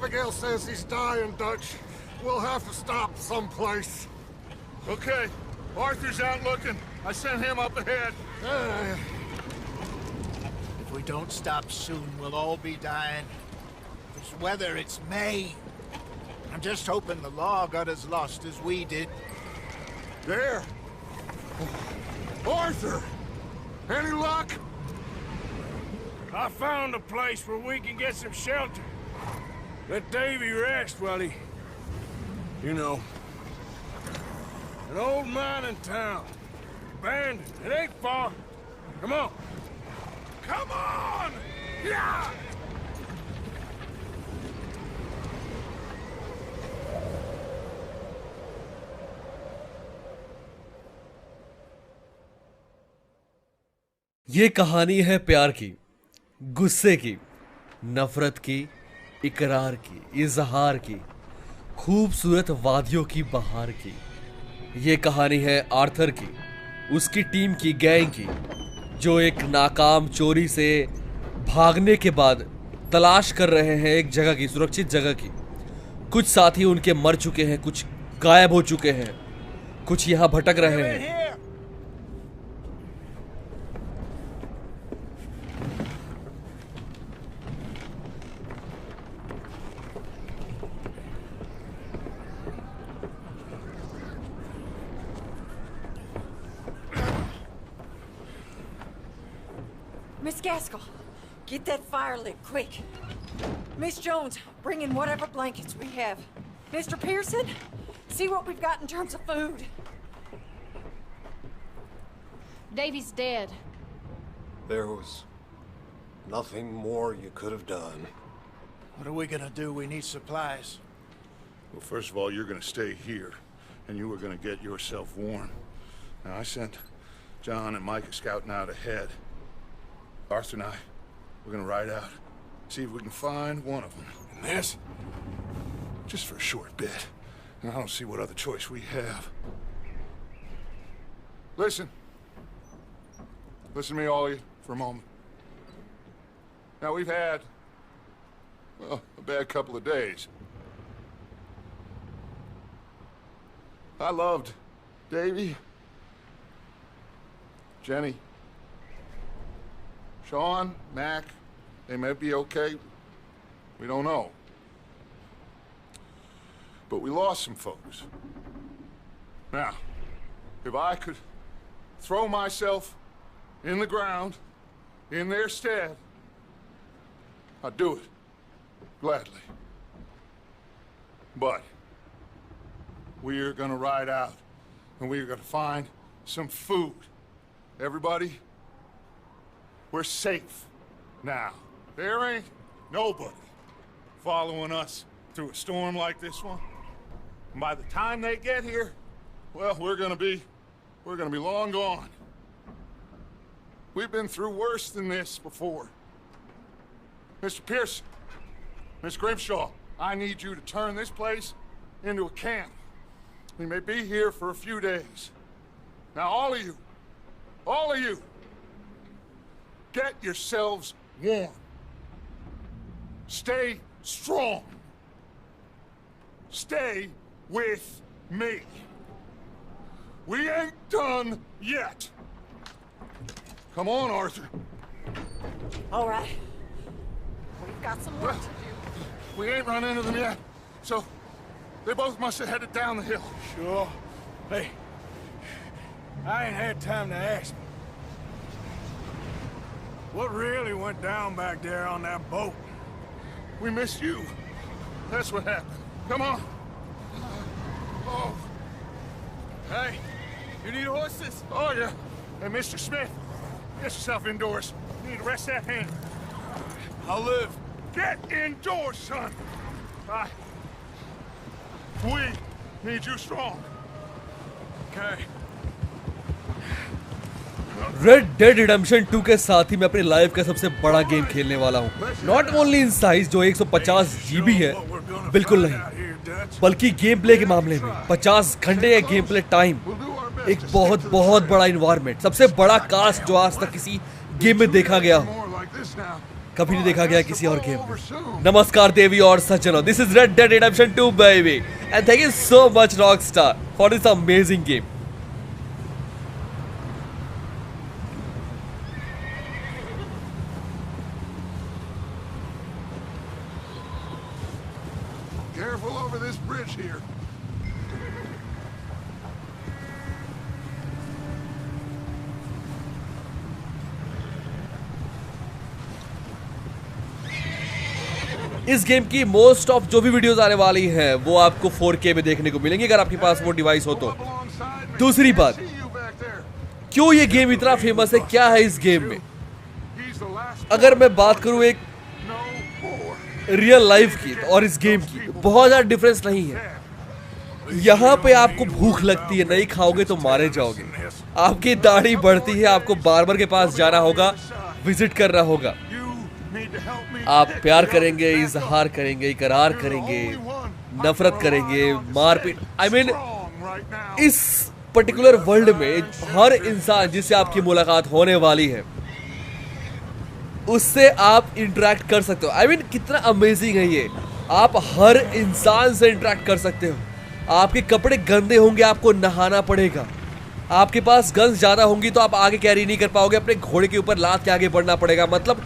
Abigail says he's dying, Dutch. We'll have to stop someplace. Okay. Arthur's out looking. I sent him up ahead. If we don't stop soon, we'll all be dying. This weather, it's May. I'm just hoping the law got as lost as we did. There. Arthur! Any luck? I found a place where we can get some shelter. Let Davy rest while he... You know. An old mining town. Abandoned. It ain't far. Come on. Come on! Yeah! ये कहानी है प्यार की, गुस्से की, नफरत की, इकरार की, इजहार की, खूबसूरत वादियों की बहार की। ये कहानी है आर्थर की, उसकी टीम की, गैंग की, जो एक नाकाम चोरी से भागने के बाद तलाश कर रहे हैं एक जगह की, सुरक्षित जगह की। कुछ साथी उनके मर चुके हैं, कुछ गायब हो चुके हैं, कुछ यहाँ भटक रहे हैं। Miss Gaskell, get that fire lit, quick. Miss Jones, bring in whatever blankets we have. Mr. Pearson, see what we've got in terms of food. Davy's dead. There was nothing more you could have done. What are we gonna do? We need supplies. Well, first of all, you're gonna stay here, and you were gonna get yourself warm. Now, I sent John and Micah scouting out ahead. Arthur and I, we're gonna ride out, see if we can find one of them. And this, just for a short bit. And I don't see what other choice we have. Listen. Listen to me, all of you, for a moment. Now, we've had, well, a bad couple of days. I loved Davy, Jenny, Sean, Mac. They may be okay. We don't know. But we lost some folks. Now, if I could throw myself in the ground in their stead, I'd do it. Gladly. But we're gonna ride out and we're gonna find some food. Everybody, we're safe now. There ain't nobody following us through a storm like this one. And by the time they get here, well, we're gonna be long gone. We've been through worse than this before. Mr. Pearson, Miss Grimshaw, I need you to turn this place into a camp. We may be here for a few days. Now, all of you, get yourselves warm. Stay strong. Stay with me. We ain't done yet. Come on, Arthur. All right. We've got some work to do. We ain't run into them yet, so they both must have headed down the hill. Sure. Hey, I ain't had time to ask. What really went down back there on that boat? We missed you. That's what happened. Come on. Oh. Hey, you need horses? Oh, yeah. Hey, Mr. Smith, get yourself indoors. You need to rest that hand. I'll live. Get indoors, son. We need you strong. Okay. Red dead redemption 2 के साथ ही मैं अपनी life का सबसे बड़ा game खेलने वाला हूँ। नॉट ओनली इन साइज जो 150 GB है, बिल्कुल नहीं, बल्कि गेम प्ले के मामले में 50 घंटे का गेम प्ले टाइम, एक बहुत बहुत बड़ा इन्वायरमेंट, सबसे बड़ा कास्ट जो आज तक किसी गेम में देखा गया हो। कभी नहीं देखा गया किसी और गेम में। नमस्कार देवी और सज्जनों, this is red dead redemption 2 baby and thank you so much Rockstar for this amazing game. Careful over this bridge here. इस गेम की मोस्ट ऑफ जो भी वीडियोस आने वाली हैं वो आपको 4K में देखने को मिलेंगी अगर आपके पास वो डिवाइस हो तो। दूसरी बात, क्यों ये गेम इतना फेमस है, क्या है इस गेम में? अगर मैं बात करूं एक रियल लाइफ की और इस गेम की, बहुत ज़्यादा डिफरेंस नहीं है। यहाँ पे आपको भूख लगती है, नहीं खाओगे तो मारे जाओगे। आपकी दाढ़ी बढ़ती है, आपको बार्बर के पास जाना होगा, विजिट करना होगा। आप प्यार करेंगे, इजहार करेंगे, इकरार करेंगे, नफरत करेंगे, मारपीट। आई मीन इस पर्टिकुलर वर्ल्ड में हर इंसान जिससे आपकी मुलाकात होने वाली है उससे आप इंटरेक्ट कर सकते हो। आई मीन कितना अमेजिंग है ये। आप हर इंसान से इंटरेक्ट कर सकते हो। आपके कपड़े गंदे होंगे, आपको नहाना पड़ेगा। आपके पास गन्स ज़्यादा होंगी तो आप आगे कैरी नहीं कर पाओगे, अपने घोड़े के ऊपर लाद के आगे बढ़ना पड़ेगा। मतलब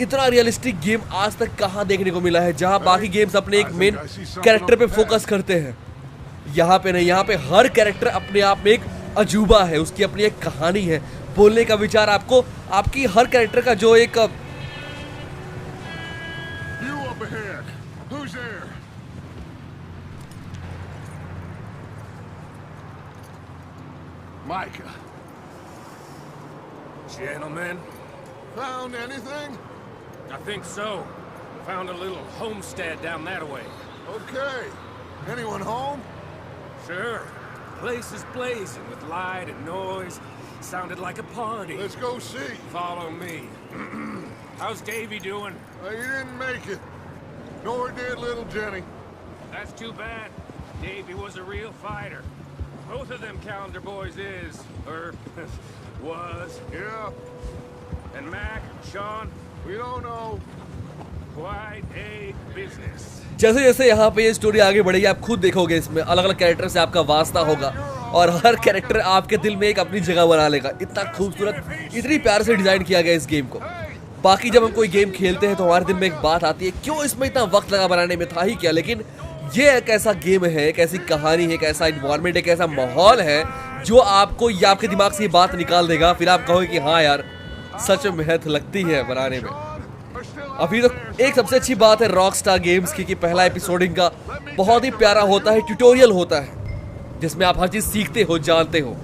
इतना रियलिस्टिक गेम आज तक कहाँ देखने को मिला है, जहाँ बाकी गेम्स अपने एक मेन कैरेक्टर पे फोकस करते हैं। यहाँ पे नहीं, यहाँ पे हर कैरेक्टर अपने आप में एक अजूबा है, उसकी अपनी एक कहानी है, बोलने का विचार आपको, आपकी हर कैरेक्टर का जो एक Micah. Gentlemen, Found anything? I think so. Found a little homestead down that way. Okay. Anyone home? Sure. Place is blazing with light and noise. Sounded like a party. Let's go see. Follow me. How's Davy doing? He didn't make it. Nor did little Jenny. That's too bad. Davy was a real fighter. Both of them calendar boys is, or was. Yeah. And Mac, Sean, We don't know. quite a business. जैसे जैसे यहाँ पे ये story आगे बढ़ेगी आप खुद देखोगे, इसमें अलग अलग कैरेक्टर से आपका वास्ता होगा और हर कैरेक्टर आपके दिल में एक अपनी जगह बना लेगा। इतना खूबसूरत, इतनी प्यार से डिजाइन किया गया इस गेम को। बाकी जब हम कोई गेम खेलते हैं तो हमारे दिल में एक बात आती है, क्यों इसमें इतना वक्त लगा बनाने में, था ही क्या। लेकिन ये एक ऐसा गेम है, एक ऐसी कहानी है, एक ऐसा इन्वायरमेंट, एक ऐसा माहौल है जो आपको या आपके दिमाग से ये बात निकाल देगा। फिर आप कहोगे कि हाँ यार सच में मेहनत लगती है बनाने में। अभी तो एक सबसे अच्छी बात है रॉकस्टार गेम्स की कि पहला एपिसोड इनका बहुत ही प्यारा होता है, ट्यूटोरियल होता है जिसमें आप हर चीज़ सीखते हो, जानते हो।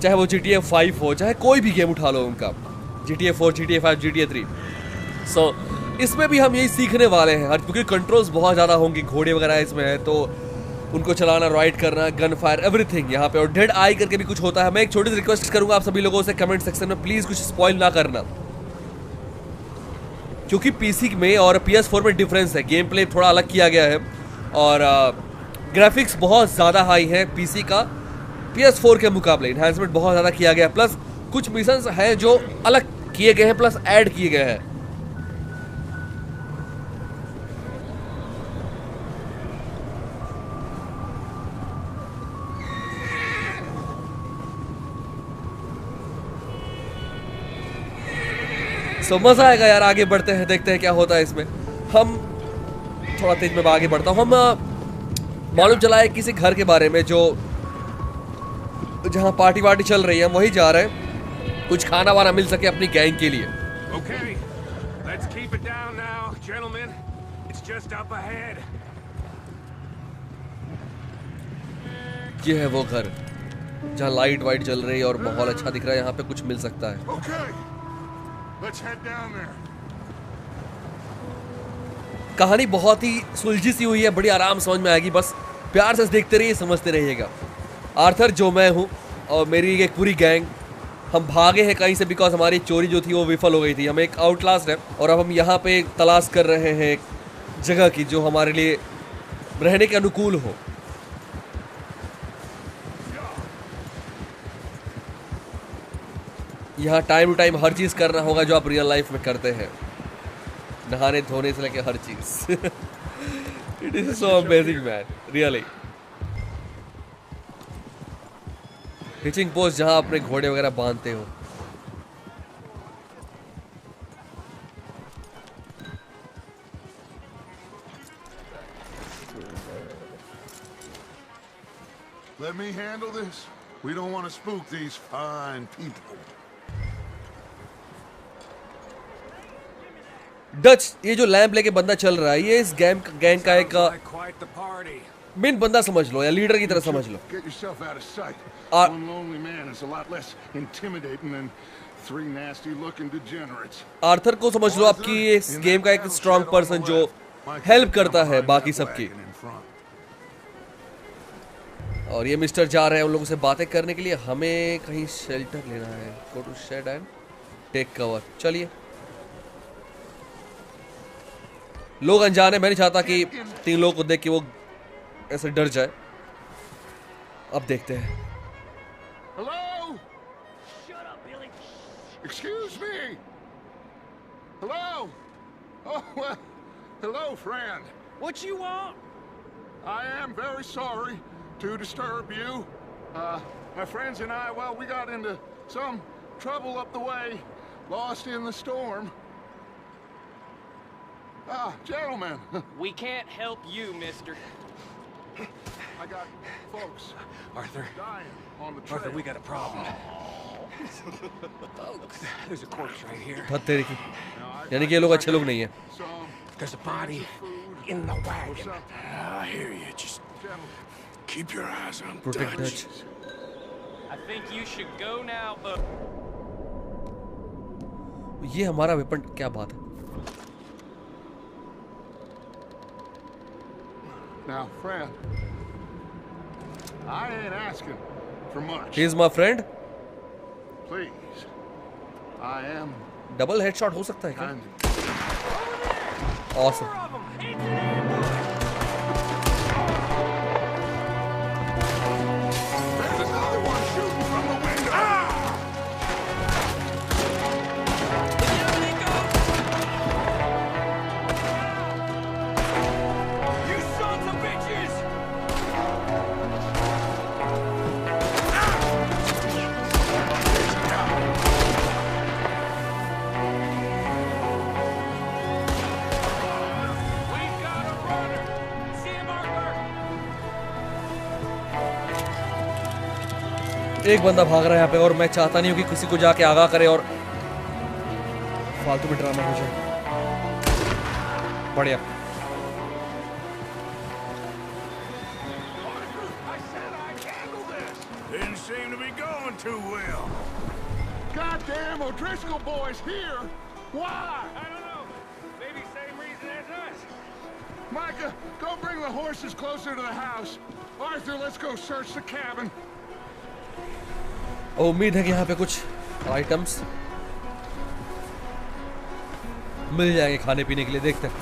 चाहे वो GTA 5 हो, चाहे कोई भी गेम उठा लो उनका, GTA 4, GTA 5, GTA 3। सो इसमें भी हम यही सीखने वाले हैं, क्योंकि कंट्रोल्स बहुत ज़्यादा होंगे, घोड़े वगैरह इसमें है तो उनको चलाना, राइड करना, गन फायर, एवरीथिंग यहाँ पे। और डेड आई करके भी कुछ होता है। मैं एक छोटी सी रिक्वेस्ट करूँगा आप सभी लोगों से कमेंट सेक्शन में, प्लीज़ कुछ स्पॉइल ना करना, क्योंकि PC में और PS4 में डिफरेंस है। गेम प्ले थोड़ा अलग किया गया है और ग्राफिक्स बहुत ज़्यादा हाई है PC का PS4 के मुकाबले। इन्हांसमेंट बहुत ज़्यादा किया गया है, प्लस कुछ मिशंस हैं जो अलग किए गए हैं, प्लस ऐड किए गए हैं। सो मज़ा आएगा यार, आगे बढ़ते हैं, देखते हैं क्या होता है इसमें। हम थोड़ा तेज में आगे बढ़ता हूँ। हम मालूम चला है किसी घर के बारे में जो जहाँ पार्टी वार्टी चल रही है, हम वही जा रहे हैं, कुछ खाना वाना मिल सके अपनी गैंग के लिए। Okay, let's keep it down now, gentlemen. It's just up ahead. ये है वो घर जहाँ लाइट वाइट चल रही है और माहौल अच्छा दिख रहा है, यहाँ पे कुछ मिल सकता है। Okay. Let's head down there. कहानी बहुत ही सुलझी सी हुई है, बड़ी आराम समझ में आएगी, बस प्यार से देखते रहिए, समझते रहिएगा। आर्थर जो मैं हूँ और मेरी एक पूरी गैंग, हम भागे हैं कहीं से बिकॉज हमारी चोरी जो थी वो विफल हो गई थी। हम एक आउटलास्ट है और अब हम यहाँ पे तलाश कर रहे हैं एक जगह की जो हमारे लिए रहने के अनुकूल हो। यहाँ टाइम टू टाइम हर चीज़ करना होगा जो आप रियल लाइफ में करते हैं। नहाने धोने से लेके हर चीज। It is so amazing man, really. Hitching post जहां अपने घोड़े वगैरह बांधते हो। Let me handle this. We don't want to spook these fine people. Dutch, ये जो लैंप लेके बंदा चल रहा है, ये इस गैंग का एक Quite the party. मेन बंदा समझ लो या लीडर की तरह समझ लो। Get yourself out of sight. Uh, One lonely man is a lot less intimidating than three nasty-looking degenerates. Arthur को समझ लो आपकी इस गेम का एक स्ट्रॉन्ग पर्सन जो हेल्प करता है बाकी सबकी। और ये मिस्टर जा रहे हैं उन लोगों से बातें करने के लिए। हमें कहीं शेल्टर लेना है। Go to shed and take cover. चलिए, लोग अनजाने, मैं नहीं चाहता कि 3 लोगों को देख के वो ऐसे डर जाए। अब देखते हैं। Hello? Shut up, Billy. Excuse me. Hello? Oh, well, hello, friend. What you want? I am very sorry to disturb you. My friends and I, well, we got into some trouble up the way, lost in the storm. Ah, gentlemen. We can't help you, mister. I got folks Arthur. dying on the trail. Arthur, we got a problem. There's a corpse right here. हद तेरी की। यानी कि ये लोग अच्छे लोग नहीं हैं। Some There's a body food in the or wagon. something. I hear you. Just Gentlemen. keep your eyes on protect Dutch. Dutch. I think you should go now, but ये हमारा वेपन, क्या बात है। Now, friend, I ain't asking for much. He is my friend. Please. I am double headshot हो सकता है क्या? kind of... awesome. There's another one shooting from the window! You sons of bitches! We've got a runner! See him, Arthur? एक बंदा भाग रहा है यहाँ पे और मैं चाहता नहीं हूँ कि किसी को जाके आगाह करे और फालतू में ड्रामा हो जाए। बढ़िया। I said I'd handle this! Didn't seem to be going too well. Goddamn O'Driscoll boys here! Why? I don't know. Maybe same reason as us. Micah, go bring the horses closer to the house. Arthur, let's go search the cabin. और उम्मीद है कि यहाँ पे कुछ items मिल जाएंगे खाने पीने के लिए। देखते हैं।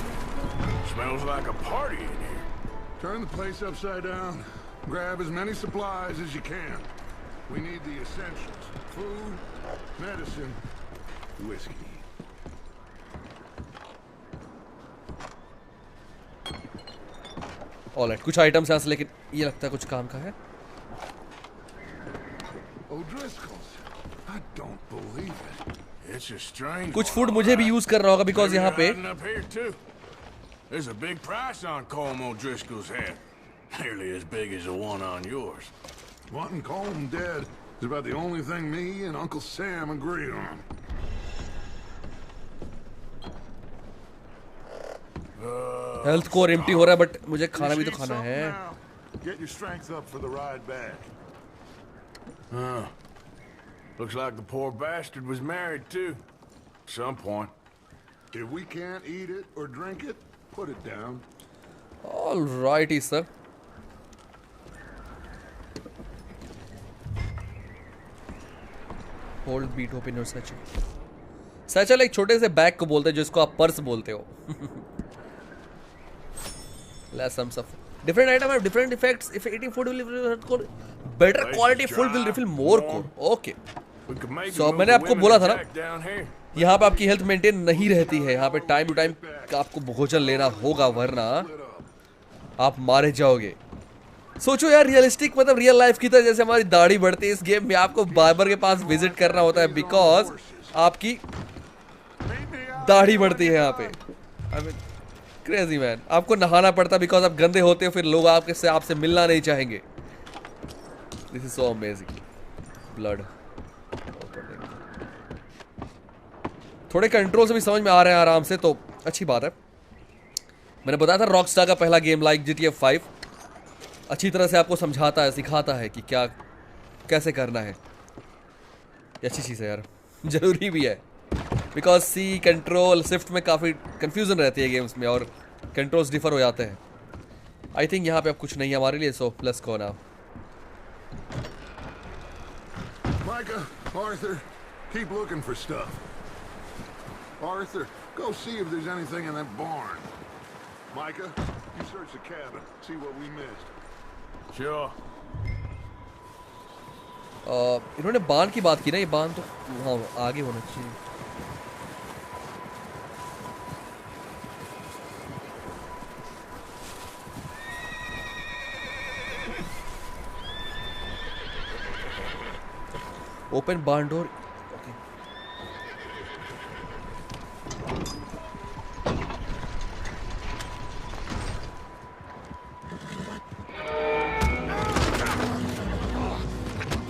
Smells like a party in here. Turn the place upside down. Grab as many supplies as you can. We need the essentials. Food, medicine, whiskey. Alright, कुछ आइटम्स यहाँ से, लेकिन ये लगता है कुछ काम का है। O'Driscoll's. I don't believe it. It's a strange कुछ one, फूड all मुझे भी right. यूज करना होगा बिकॉज Maybe यहाँ पे they're hiding up here too. There's a big price on Colm O'Driscoll's head. Nearly as big as the one on yours. Wanting Colm dead is about the only thing me and Uncle Sam agree on. Health core empty हो रहा है, but मुझे खाना भी तो Eat खाना something है। now. Get your strength up for the ride back. Looks like the poor bastard was married too. At some point. If we can't eat it or drink it, put it down. Alright sir. Hold beat open your satchel. Satchel एक छोटे से bag को बोलते हैं जिसको आप purse बोलते हो। Less some stuff. Different item have different effects. If eating food will refill core, better quality food will refill more core. Okay. We could maybe So, move मैंने the आपको women बोला and था ना? Jack down here. यहाँ पे आपकी health maintain नहीं रहती है। यहाँ पे टाइम टू टाइम आपको भोजन लेना होगा, वरना आप मारे जाओगे। सोचो यार, रियलिस्टिक मतलब रियल लाइफ की तरह जैसे हमारी दाढ़ी बढ़ती है, इस गेम में आपको बार्बर के पास विजिट करना होता है बिकॉज आपकी दाढ़ी बढ़ती है यहाँ पे। I mean crazy man. आपको नहाना पड़ता है बिकॉज आप गंदे होते हो, फिर लोग आपसे मिलना नहीं चाहेंगे। This is so amazing. Blood थोड़े कंट्रोल से भी समझ में आ रहे हैं आराम से, तो अच्छी बात है। मैंने बताया था रॉकस्टार का पहला गेम लाइक GTA 5 अच्छी तरह से आपको समझाता है, सिखाता है कि क्या कैसे करना है। ये अच्छी चीज़ है यार, जरूरी भी है बिकॉज सी कंट्रोल शिफ्ट में काफ़ी कंफ्यूजन रहती है गेम्स में और कंट्रोल्स डिफर हो जाते हैं। आई थिंक यहाँ पे अब कुछ नहीं है हमारे लिए, सो प्लस को ना। Micah, Arthur, keep looking for stuff. Arthur, go see if there's anything in that barn. Micah, you search the cabin, see what we missed. Sure. इन्होंने बांध की बात की ना, ये बांध तो हाँ आगे होना चाहिए। Open barn door.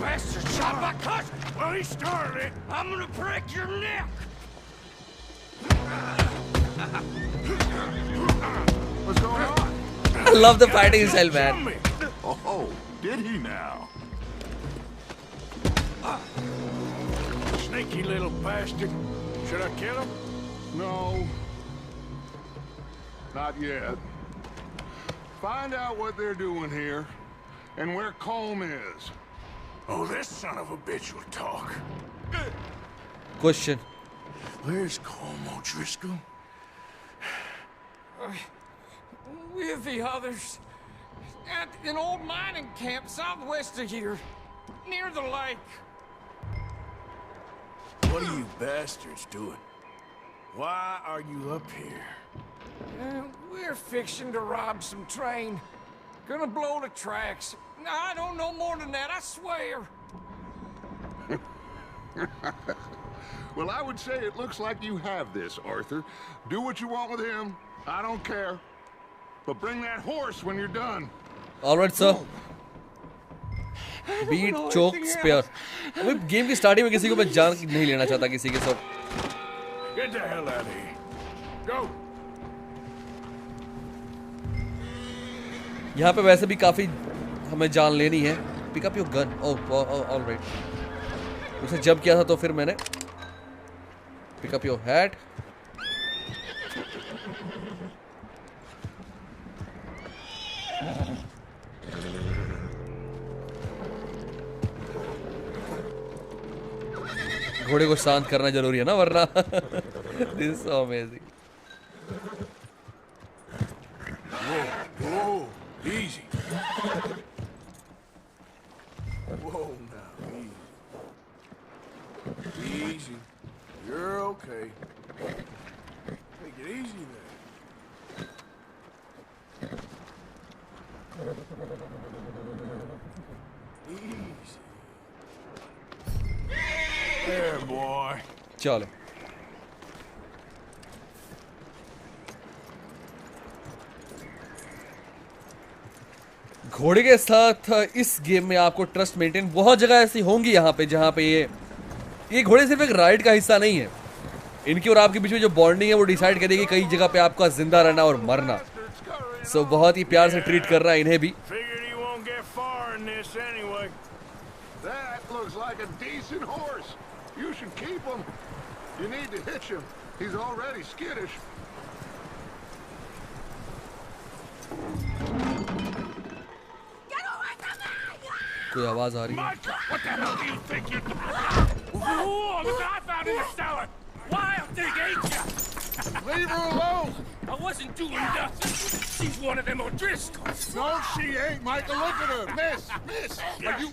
Bastard shot my cousin! Well, he started it. I'm gonna break your neck! What's going on? I love the fighting style, man. Oh, did he now? Sneaky little bastard. Should I kill him? No. Not yet. Find out what they're doing here and where Colm is. Oh, this son of a bitch will talk. Question. Where's Colm O'Driscoll? With the others. At an old mining camp southwest of here. Near the lake. What are you bastards doing? Why are you up here? We're fixing to rob some train. Gonna blow the tracks. I don't know more than that, I swear. Well, I would say it looks like you have this, Arthur. Do what you want with him. I don't care. But bring that horse when you're done. All right, sir. बीट चोक स्पेयर। अभी game की starting में किसी को मैं जान नहीं लेना चाहता किसी के साथ। Get the hell out of here. Go. यहाँ पे वैसे भी काफी हमें जान लेनी है। Pick up your gun. Oh alright. उसे जब किया था तो फिर मैंने पिक अप योर हैट। घोड़े को शांत करना जरूरी है ना, वरना this is so amazing. Whoa, easy. Whoa, now, easy. Easy. You're okay. Take it easy there. Easy. There, boy. चलो घोड़े के साथ इस गेम में आपको ट्रस्ट मेंटेन बहुत जगह ऐसी होंगी यहाँ पे जहाँ पे ये घोड़े सिर्फ एक राइड का हिस्सा नहीं है। इनकी और आपके बीच में जो बॉन्डिंग है वो डिसाइड करेगी कई जगह पे आपका जिंदा रहना और मरना। सो बहुत ही प्यार से ट्रीट कर रहा है इन्हें भी। Figured he won't get far in this anyway. That looks like a decent horse. You should keep him. You need to hitch him. He's already skittish. कोई आवाज आ रही है। Micah, what the hell do you think you're doing? Whoa, look what I found in the cellar. Wild thing, ain't ya? Leave her alone. I wasn't doing nothing. She's one of them O'Driscolls. No, she ain't, Micah. Look at her. Miss. Are you...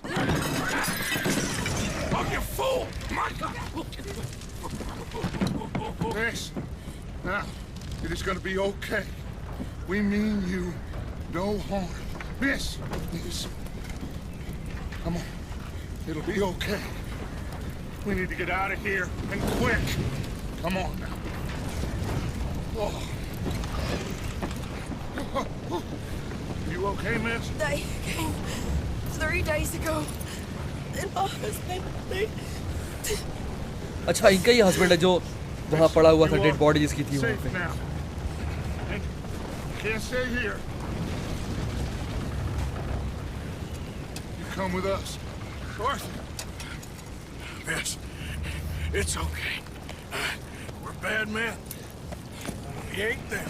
Oh, you fool! Micah! Miss, now, it is gonna be okay. We mean you no harm. Miss, come on. It'll be okay. We need to get out of here, and quick. Come on now. Oh. You okay, miss? They came 3 days ago. And my husband, they... अच्छा इनका ही husband है जो वहाँ पड़ा हुआ था, dead body जिसकी थी वहाँ Safe पे। now. And can't stay here. You come with us. Arthur. Miss, it's okay. We're bad men. We ain't them.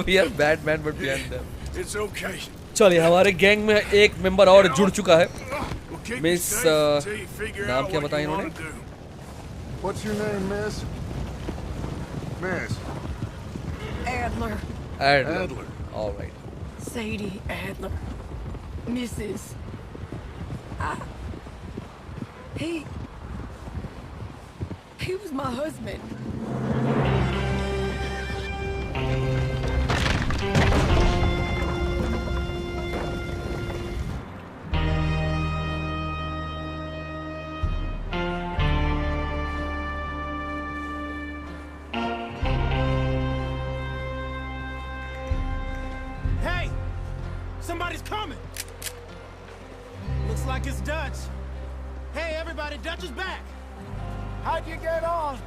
We are bad man but we are them. It's okay. चलिए हमारे gang में एक member और जुड़ चुका है। We'll keep you Miss, safe until you figure नाम out क्या what बताया you इन्होंने? want to do. What's your name, miss? Miss. Adler. Adler. All right. Sadie Adler. Mrs. He was my husband. Hey! Somebody's coming! Looks like it's Dutch. Hey, everybody, Dutch is back! How'd you get on?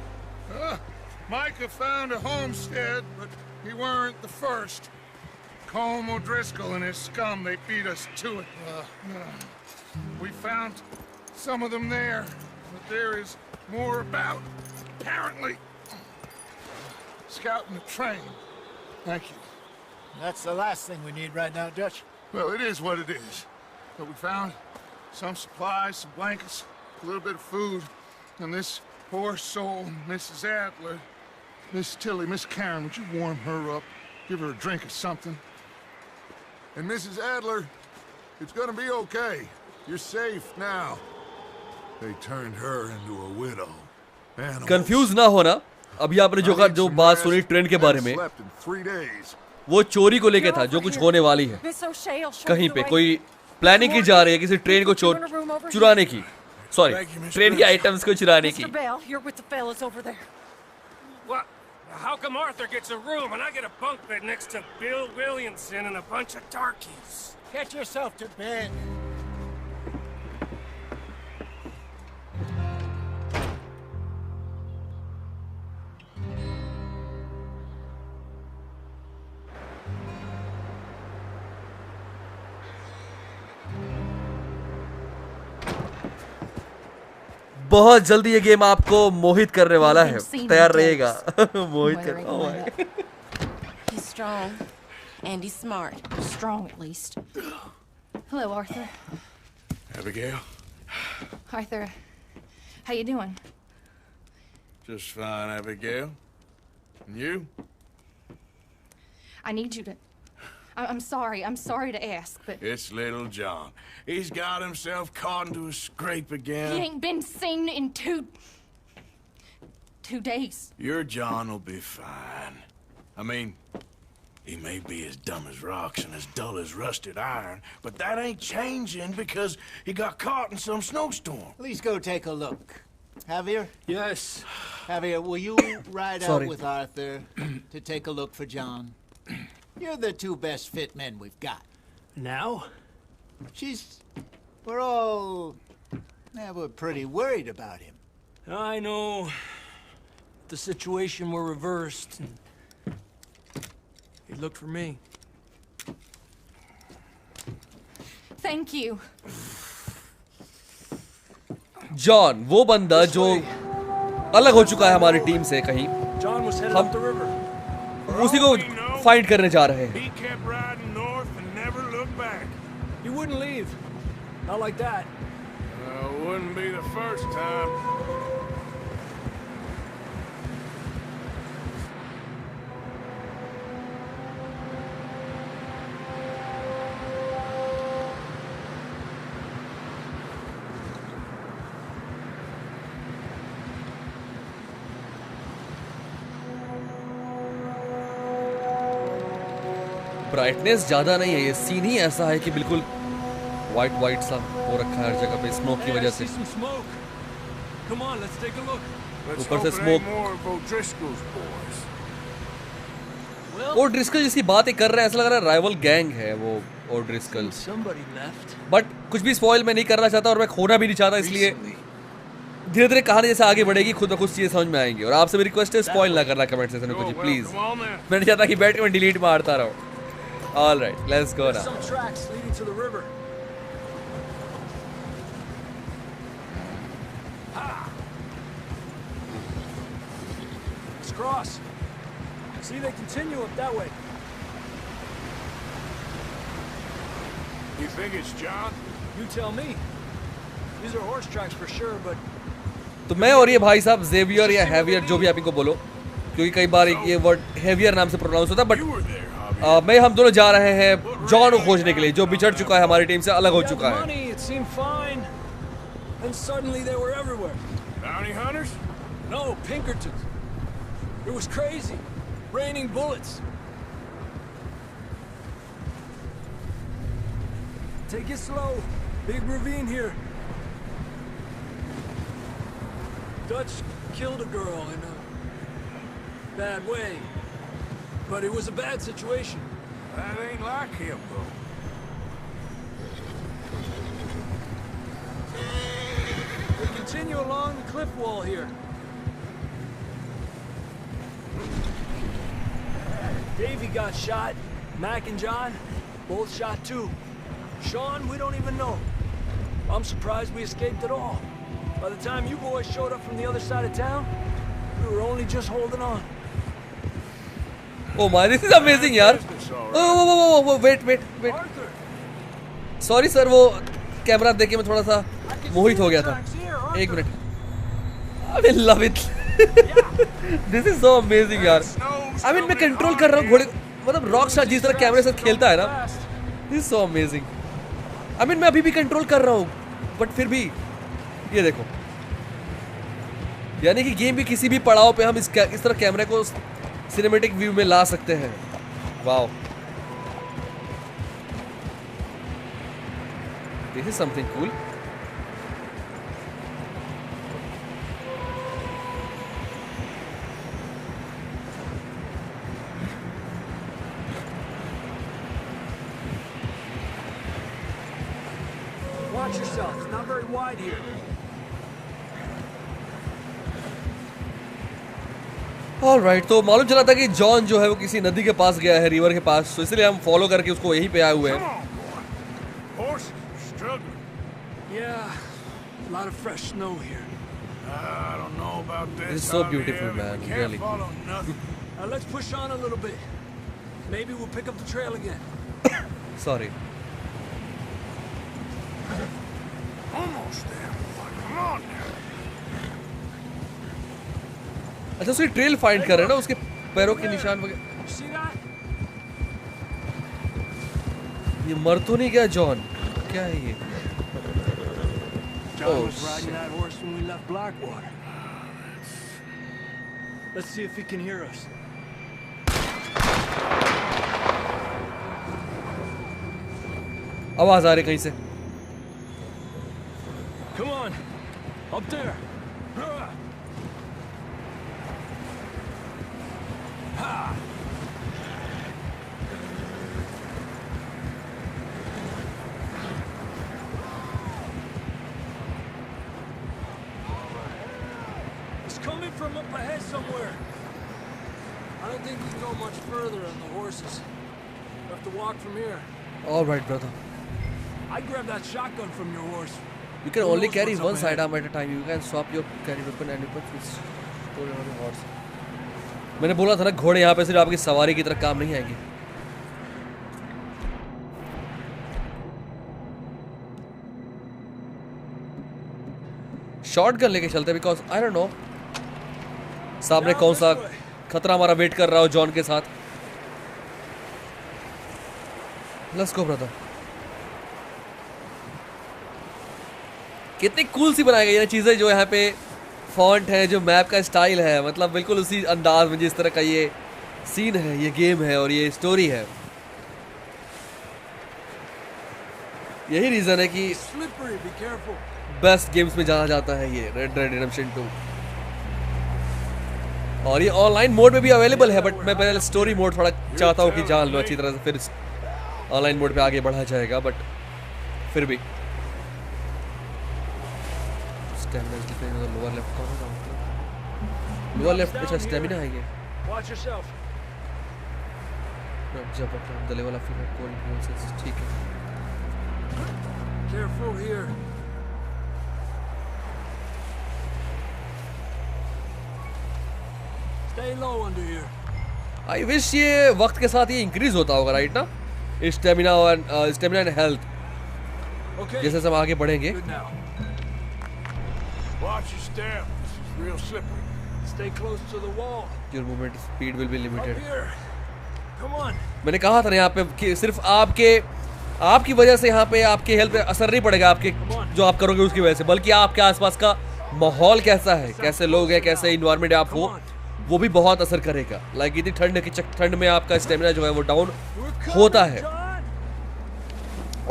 Micah found a homestead, but he weren't the first. Colm O'Driscoll and his scum, they beat us to it. We found some of them there, but there is more about, apparently. Scouting the train. Thank you. That's the last thing we need right now, Dutch. Well, it is what it is. But we found some supplies, some blankets, a little bit of food, and this poor soul, Mrs. Adler, Miss Tilly, Miss Karen, would you warm her up? Give her a drink or something? And Mrs. Adler, it's gonna be okay. You're safe now. They turned her into a widow. Animals. Confuse ना होना, अभी आपने जो बात सुनी train के बारे में, Slept in 3 days. वो चोरी को लेके था, जो कुछ होने वाली है। Miss O'Shea will show कहीं you पे the way. कोई प्लानिंग की जा रही है किसी ट्रेन को चुराने की, सॉरी ट्रेन के आइटम्स को चुराने की। Mr. Bell, you're with the fellas over there. What? How come Arthur gets a room and I get a bunk bed next to Bill Williamson and a bunch of darkies? Get yourself to bed. बहुत जल्दी ये game आपको मोहित करने वाला है, तैयार रहिएगा। मोहित कर, oh my. He's strong and he's smart. Strong, at least. Hello, Arthur. Abigail? Arthur, how you doing? Just fine, Abigail. And you? I need you to... I'm sorry to ask, but... It's little John. He's got himself caught into a scrape again. He ain't been seen in two days. Your John will be fine. I mean, he may be as dumb as rocks and as dull as rusted iron, but that ain't changing because he got caught in some snowstorm. Please go take a look. Javier? Yes. Javier, will you ride out with Arthur to take a look for John? You're the two best fit men we've got. Now? We're pretty worried about him. I know. The situation were reversed. He looked for me. Thank you. John, वो बंदा जो अलग हो चुका है हमारी team से कहीं, John was headed up the river. उसी को फाइंड करने जा रहे हैं। He kept riding north and never looked back. He wouldn't leave. Not like that. Wouldn't be the first time. Brightness ज़्यादा नहीं है, ये सीन ही ऐसा है कि बिल्कुल वाइट सा हो रखा है हर जगह पे स्मोक की वजह से। ऊपर से स्मोक। ओड्रिस्कल जिसकी बात कर रहे हैं, ऐसा लग रहा है राइवल गैंग है वो ओड्रिस्कल। बट कुछ भी स्पॉइल मैं नहीं करना चाहता और मैं खोना भी नहीं चाहता, इसलिए धीरे धीरे कहानी जैसे आगे बढ़ेगी खुद ब खुद चीजें समझ में आएंगी। और आपसे मेरी रिक्वेस्ट है स्पॉइल ना करना कमेंट सेक्शन में कुछ प्लीज। मैं नहीं चाहता कि बैठ के मैं डिलीट मारता रहूं। Alright, let's go now. Cross. See, they continue up that way. You think it's John? You tell me. These are horse tracks for sure, but तो मैं और ये भाई साहब जेवियर या हैवियर जो भी आप इनको बोलो, क्योंकि कई बार ये वर्ड हैवियर नाम से प्रोनाउंस होता है, बट मैं हम दोनों जा रहे हैं जॉन को खोजने के लिए जो बिछड़ चुका है, हमारी टीम से अलग हो चुका है। Bounty hunters? No, Pinkertons. It was crazy. Raining bullets. Take it slow. Big ravine here. Dutch killed a girl in a bad way. But it was a bad situation. That ain't like him, though. We continue along the cliff wall here. Davey got shot. Mac and John, both shot too. Sean, we don't even know. I'm surprised we escaped at all. By the time you boys showed up from the other side of town, we were only just holding on. Oh my, this is amazing, यार. Oh, wait. Sorry sir, वो camera देख के मैं थोड़ा सा मोहित हो गया था। एक minute. I will love it. This is so amazing, यार। I mean, मैं कंट्रोल कर रहा हूँ घोड़े, मतलब रॉकस्टार जिस तरह कैमरे से खेलता है ना, this is so amazing. I mean, मैं अभी भी कंट्रोल कर रहा हूँ, बट फिर भी ये देखो, यानी कि गेम भी किसी भी पड़ाव पे हम इस तरह कैमरे को सिनेमैटिक व्यू में ला सकते हैं। Wow, this is something cool. Watch yourself. It's not very wide here. Alright, तो मालूम चला था कि जॉन जो है वो किसी नदी के पास गया है, रिवर के पास, तो इसलिए हम फॉलो करके उसको यहीं पे आए हुए हैं। Yeah, a lot of fresh snow here. I don't know about this. It's so beautiful, man. Really. Now let's push on a little bit. Maybe we'll pick up the trail again. Sorry. Almost there. Come on now. अच्छा, उसकी trail find कर रहे हैं ना, उसके पैरों के निशान वगैरह। ये मर तो नहीं गया जॉन? क्या है ये? John was riding that horse when we left Blackwater. Let's see if he can hear us. आवाज आ रही कहीं से। Come on, up there. It's coming from up ahead somewhere. I don't think we can go much further on the horses. We have to walk from here. All right, brother. I grabbed that shotgun from your horse. You can only carry one sidearm at a time. You can swap your carry weapon and weapons with stolen on the horse. मैंने बोला था ना, घोड़े यहाँ पे सिर्फ आपकी सवारी की तरह काम नहीं आएंगे। शॉटगन लेके चलते हैं, बिकॉज आई डोंट नो सामने कौन सा खतरा हमारा वेट कर रहा हो जॉन के साथ। Let's go brother. कितनी कूल सी बनाई गई है चीजें, जो यहाँ पे फॉन्ट है, जो मैप का स्टाइल है, मतलब बिल्कुल उसी अंदाज में जिस तरह का ये सीन है, ये गेम है और ये स्टोरी है। यही रीजन है कि Slippery, be careful. Best games में जाना जाता है ये रेड डेड रिडेम्पशन 2। और ये ऑनलाइन मोड में भी अवेलेबल है, बट मैं पहले स्टोरी मोड थोड़ा चाहता हूँ कि जान लो अच्छी तरह से, फिर ऑनलाइन मोड पे आगे बढ़ा जाएगा। बट फिर भी लोअर लेफ्ट कौन है? लोअर लेफ्ट अच्छा स्टैमिना है ये। Watch yourself. जब the level of your cold process ठीक है। Careful here. Stay low under here. I wish ये वक्त के साथ ये इंक्रीज होता होगा, राइट ना? Stamina and health Okay. जैसे हम आगे बढ़ेंगे। Good now. Watch your step. This is real slippery. Stay close to the wall. Your movement speed will be Up limited. here. Come on. मैंने कहा था ना यहाँ पे कि सिर्फ आपकी वजह से यहाँ पे आपके हेल्थ पे असर नहीं पड़ेगा, आपके जो आप करोगे उसकी वजह से, बल्कि आपके आसपास का माहौल कैसा है, कैसे लोग हैं, कैसे इन्वायरमेंट आप हो, वो भी बहुत असर करेगा। लाइक इतनी ठंड में आपका स्टेमिना जो है वो डाउन होता है,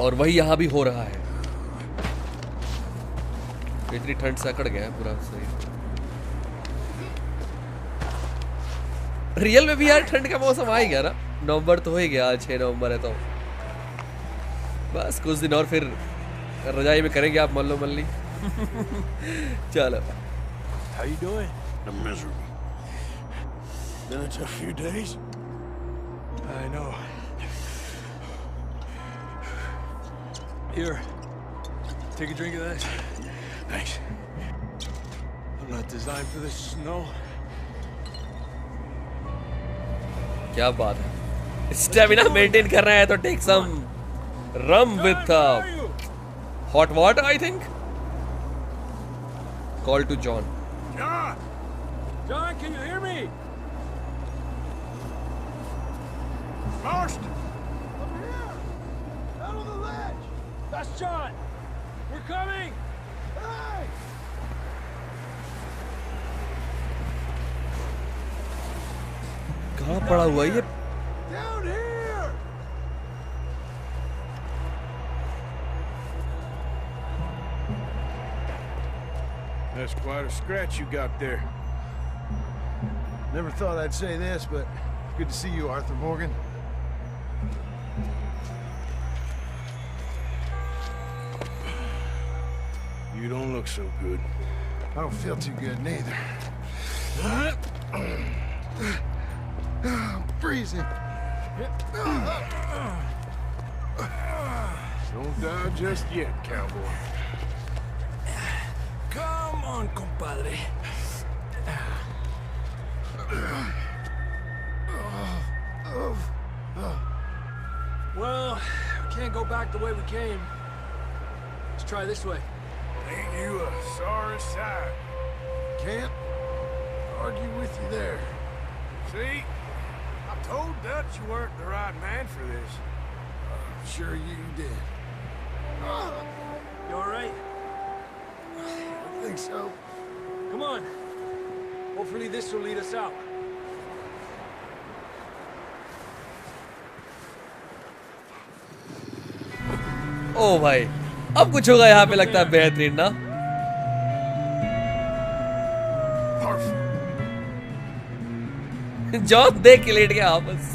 और वही यहाँ भी हो रहा है। इतनी ठंड से अकड़ गया है पूरा शरीर। रियल में भी यार ठंड का मौसम आ ही गया ना, नवंबर तो हो ही गया, आज 6 नवंबर है, तो बस कुछ दिन और फिर रजाई में करेंगे आप मल्लो मल्ली। चलो। How you doing? I'm miserable. Been a tough few days. I know. Here. Take a drink of that. Thanks. I'm not designed for this snow. क्या बात है, स्टेमिना मेंटेन कर रहा है तो take some rum with hot water I think. Call to John. John! John, can you hear me? Marston! Over here. Out on the ledge. That's John. We're coming. Hey! कहाँ पड़ा हुआ ये? Down here. That's quite a scratch you got there. Never thought I'd say this, but good to see you, Arthur Morgan. You don't look so good. I don't feel too good, neither. I'm freezing. Don't die just yet, cowboy. Come on, compadre. Well, we can't go back the way we came. Let's try this way. Ain't you a sorry sight? Can't argue with you there. See? I told Dutch you weren't the right man for this. Sure you did. You all right? I think so. Come on. Hopefully this will lead us out. ओ भाई, अब कुछ होगा यहाँ पे, लगता है बेहतरीन ना। जॉन देख के लेट गया वापस।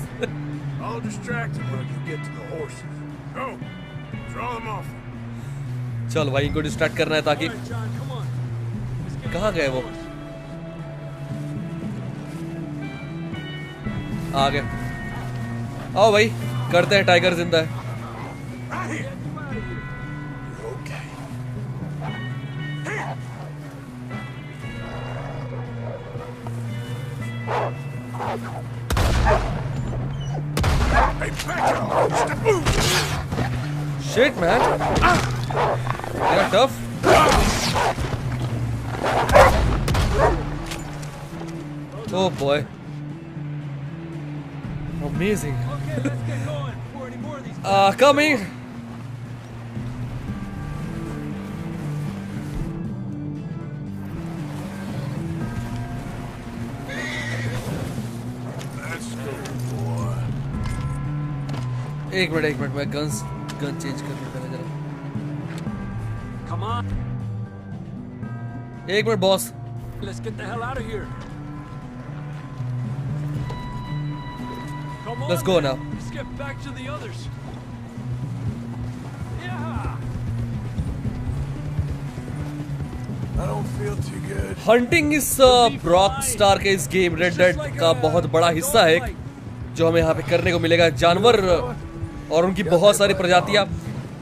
I'll distract him when you get to the horses. Go! Draw them off. चल भाई, इनको डिस्ट्रैक्ट करना है ताकि कहाँ गए वो? आ गए। आओ भाई, करते हैं, टाइगर जिंदा है। Shit, man. They are tough. Oh boy. Amazing. Coming. एक मिनट, मैं गन चेंज करने पहले जरा। on. एक minute boss, Let's get the hell out of here. Come on. Let's go now. Let's get back to the others. Yeah. I don't feel too good. Hunting इस Rockstar के इस game red dead का बहुत बड़ा हिस्सा है जो हमें यहाँ पे करने को मिलेगा। जानवर और उनकी बहुत सारी प्रजातियां।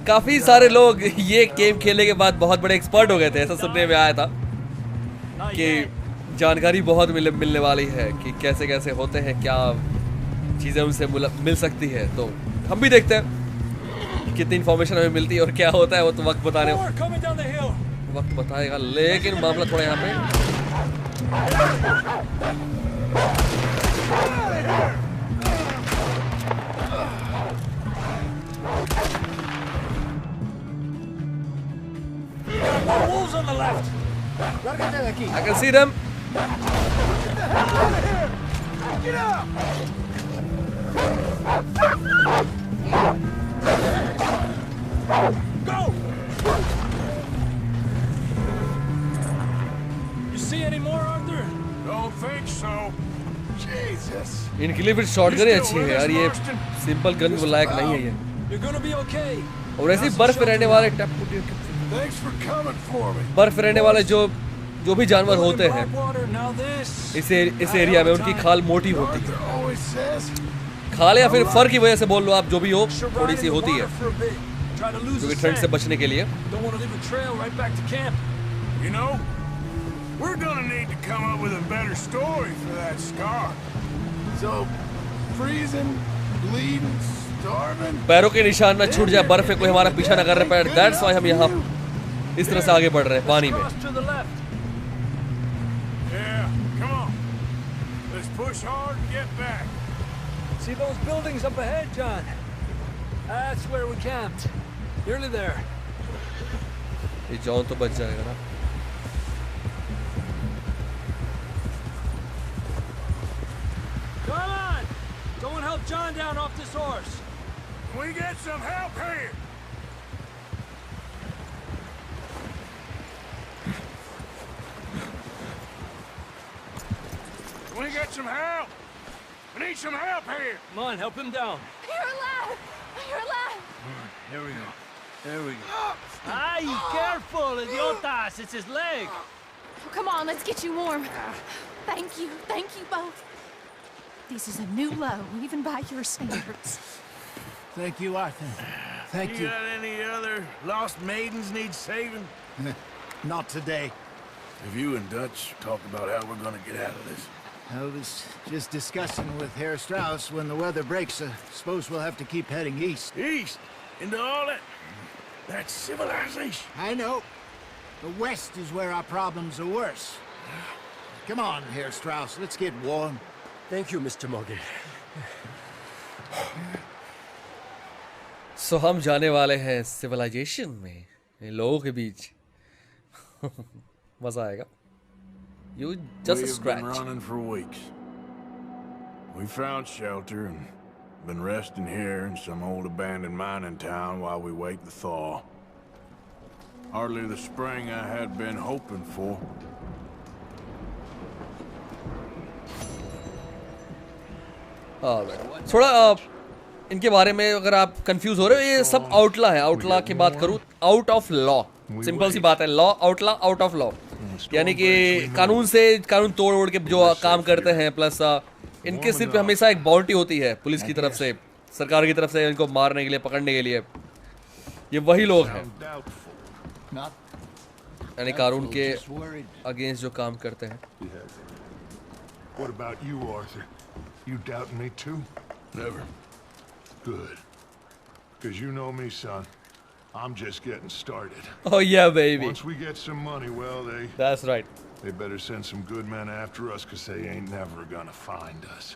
काफी सारे लोग ये गेम खेलने के बाद बहुत बड़े एक्सपर्ट हो गए थे, ऐसा सुनने में आया था कि जानकारी बहुत मिलने वाली है कि कैसे कैसे होते हैं, क्या चीज़ें उनसे मिल सकती है। तो हम भी देखते हैं कितनी इन्फॉर्मेशन हमें मिलती है और क्या होता है, वो तो वक्त बताएगा। लेकिन मामला थोड़ा यहाँ पे Wolves on the left. I can see them. Get out. Go. You see any more, Arthur? Don't think so. Jesus. इनके लिए फिर शॉटगन अच्छी है यार, ये सिंपल गन को लायक नहीं है ये। You're gonna be okay. और ऐसी बर्फ में रहने वाले Thanks for coming for me. बर्फ में रहने वाले जो भी जानवर होते हैं इस एरिया में, उनकी खाल मोटी होती है। खाल या फिर फर की वजह से बोल लो आप, जो भी हो, थोड़ी सी होती है क्योंकि ठंड से बचने के लिए। You know, we're gonna need to come up with a better story for that scar. So, freezing, bleeding, starving. पैरों के निशान ना छूट जाए, बर्फ में कोई हमारा पीछा ना कर रहे पैर। दैट्स व्हाई हम यहाँ इस तरह से आगे बढ़ रहे हैं पानी में। Yeah, come on. Let's push hard and get back. See those buildings up ahead, John? That's where we camped. Nearly there. ये जॉन तो बच जाएगा ना। Come on! Someone help John down off this horse. Can we get some help here? Can we get some help? I need some help here. Come on, help him down. You're alive! You're alive! Here we go. There we go. Ay, careful, idiotas! It's his leg. Oh, come on, let's get you warm. Thank you both. This is a new low, even by your standards. Thank you, Arthur. Thank you. You got any other lost maidens need saving? Not today. Have you and Dutch talked about how we're gonna get out of this? I was just discussing with Herr Strauss when the weather breaks. Suppose we'll have to keep heading east. East? Into all that? That's civilization. I know. The west is where our problems are worse. Come on, Herr Strauss. Let's get warm. Thank you, Mr. Morgan. सो हम जाने वाले हैं civilisation में, इन लोगों के बीच। मजा आएगा। You just a scratch. We've been running for weeks. We found shelter and been resting here in some old abandoned mining town while we wait the thaw. Hardly the spring I had been hoping for. थोड़ा इनके बारे में अगर आप confuse हो रहे हो, ये सब आउटला है। आउटला की बात करूँ, आउट ऑफ लॉ, सिंपल सी बात है। लॉ आउटला, आउट ऑफ लॉ, यानी कि कानून तोड़ के जो काम करते हैं। प्लस इनके सिर पे हमेशा एक बाउंटी होती है पुलिस की तरफ से, सरकार की तरफ से, इनको मारने के लिए, पकड़ने के लिए। ये वही लोग हैं यानी कानून के अगेंस्ट जो काम करते हैं। What about you, Arthur? You doubting me too? Never. Good. Because you know me, son. I'm just getting started. Oh yeah, baby. Once we get some money, well, That's right. They better send some good men after us, because they ain't never gonna find us.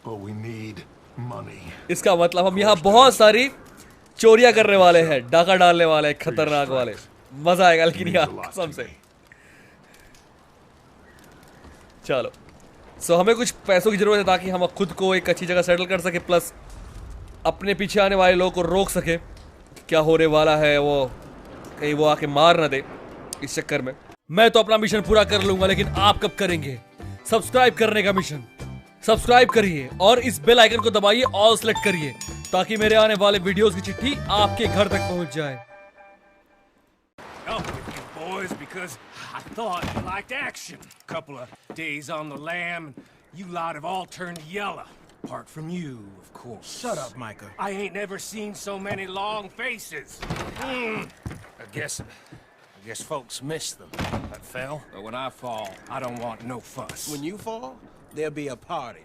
But we need money. इसका मतलब हम यहाँ बहुत सारी चोरियां करने वाले हैं, डाका डालने वाले, खतरनाक वाले। मजा आएगा लेकिन यहाँ कसम से। चलो, सो हमें कुछ पैसों की जरूरत है ताकि हम खुद को एक अच्छी जगह सेटल कर सके, प्लस अपने पीछे आने वाले लोगों को रोक सके। क्या होने वाला है वो कहीं वो आके मार ना दे इस चक्कर में। मैं तो अपना मिशन पूरा कर लूंगा, लेकिन आप कब करेंगे? सब्सक्राइब करने का मिशन, सब्सक्राइब करिए और इस बेल आइकन को दबाइए, ऑल सेलेक्ट करिए, ताकि मेरे आने वाले वीडियोस की चिट्ठी आपके घर तक पहुंच जाए। Up with you boys because I thought you liked action. Couple of days on the lam, and you lot have all turned yellow. Apart from you, of course. Shut up, Micah. I ain't never seen so many long faces. I guess folks miss them. That fell. But when I fall, I don't want no fuss. When you fall, there'll be a party.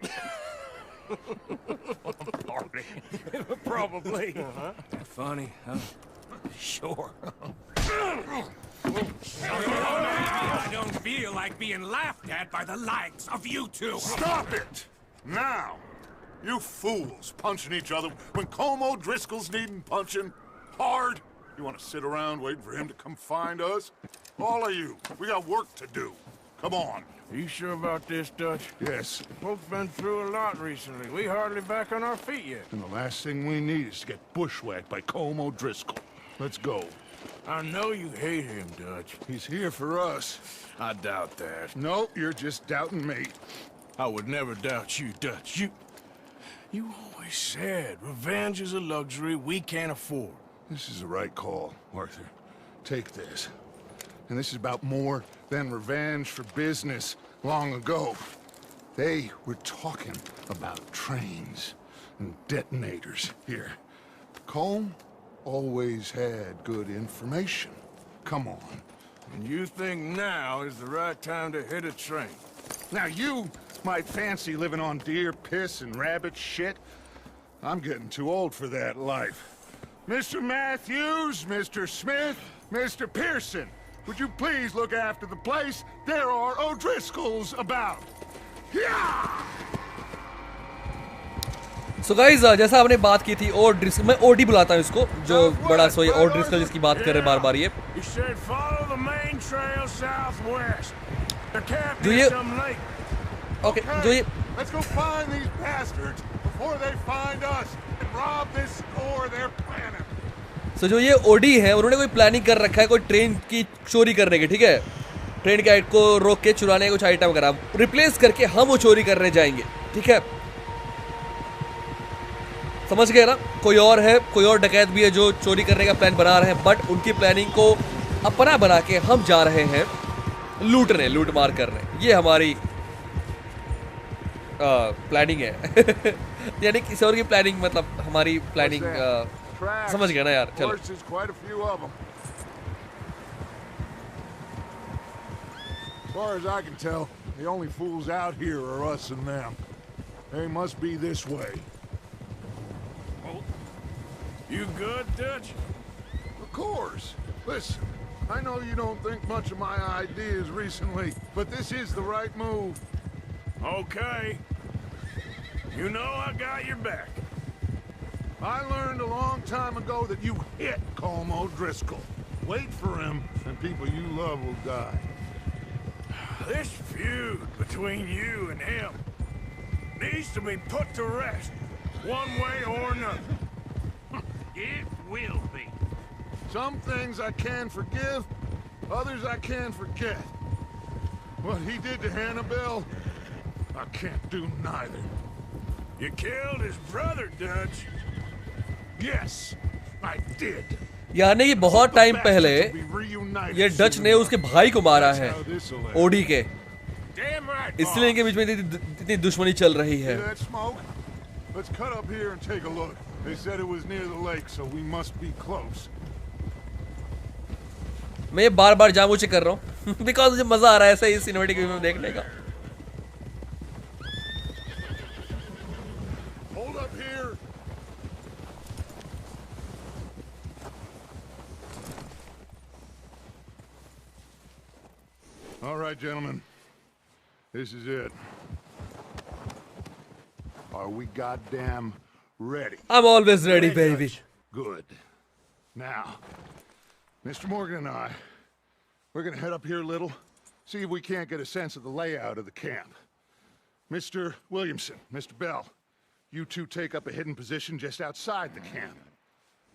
Party? Probably. Funny, huh? Sure. I don't feel like being laughed at by the likes of you two. Stop it! Now! You fools punching each other when Colm O'Driscoll's needing punching hard. You want to sit around waiting for him to come find us? All of you, we got work to do. Come on. Are you sure about this, Dutch? Yes. Folks been through a lot recently. We hardly back on our feet yet. And the last thing we need is to get bushwhacked by Colm O'Driscoll. Let's go. I know you hate him, Dutch. He's here for us. I doubt that. No, you're just doubting me. I would never doubt you, Dutch. You always said revenge is a luxury we can't afford. This is the right call, Arthur. Take this. And this is about more than revenge for business long ago. They were talking about trains and detonators here. Colm always had good information. Come on. And you think now is the right time to hit a train? Now you might fancy living on deer piss and rabbit shit. I'm getting too old for that life. Mr. Matthews, Mr. Smith, Mr. Pearson, would you please look after the place? There are O'Driscolls about. Yeah! So guys, जैसा आपने बात की थी ओड्रिस्कल, मैं OD बुलाता हूँ इसको, जो बड़ा सोई ओड्रिस्कल जिसकी बात कर रहे हैं बार-बार ये। जो ये ओके, जो ये Let's go find these bastards before they find us and rob this store they're planning. So जो ये ओडी है, उन्होंने कोई प्लानिंग कर रखा है कोई ट्रेन की चोरी करने की, ठीक है? ट्रेन के को रोक के चुराने कुछ आइटम वगैरह रिप्लेस करके हम वो चोरी करने जाएंगे, ठीक है? समझ गए ना? कोई और है, कोई और डकैत भी है जो चोरी करने का प्लान बना रहे हैं, बट उनकी प्लानिंग को अपना बना के हम जा रहे हैं लूटने, लूट मार करने। ये हमारी प्लानिंग है। यानी किसी और की प्लानिंग, मतलब हमारी प्लानिंग समझ गया ना यार? चलो। As far as I can tell, the only fools out here are us and them. They must be this way. You good, Dutch? Of course. Listen, I know you don't think much of my ideas recently, but this is the right move. Okay. You know I got your back. I learned a long time ago that you hit Colm O'Driscoll. Wait for him, and people you love will die. This feud between you and him needs to be put to rest, one way or another. It will be. Some things I can forgive, others I can forget. What he did to Hannibal, I can't do neither. You killed his brother, Dutch. Yes, I did. यानी कि बहुत time पहले ये Dutch ने उसके भाई को मारा है ओडी के, इसलिए इनके बीच में इतनी दुश्मनी चल रही है। Let's cut up here and take a look. They said it was near the lake, so we must be close. मैं ये बार-बार जामुचे कर रहा हूँ बिकॉज मुझे मजा आ रहा है ऐसे ही सिनेमैटिक व्यू में देखने का। Hold up here. All right, gentlemen. This is it. Are we goddamn ready? I'm always ready, baby. Good. Now, Mr. Morgan and I, we're gonna head up here a little, see if we can't get a sense of the layout of the camp. Mr. Williamson, Mr. Bell, you two take up a hidden position just outside the camp.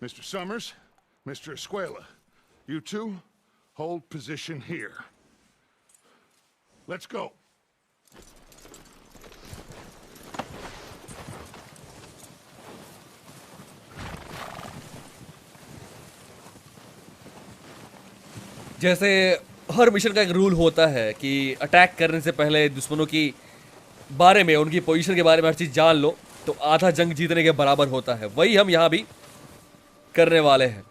Mr. Summers, Mr. Escuela, You two, hold position here. Let's go. जैसे हर mission का एक rule होता है कि attack करने से पहले दुश्मनों की बारे में, उनकी पोजीशन के बारे में हर चीज़ जान लो, तो आधा जंग जीतने के बराबर होता है। वही हम यहाँ भी करने वाले हैं।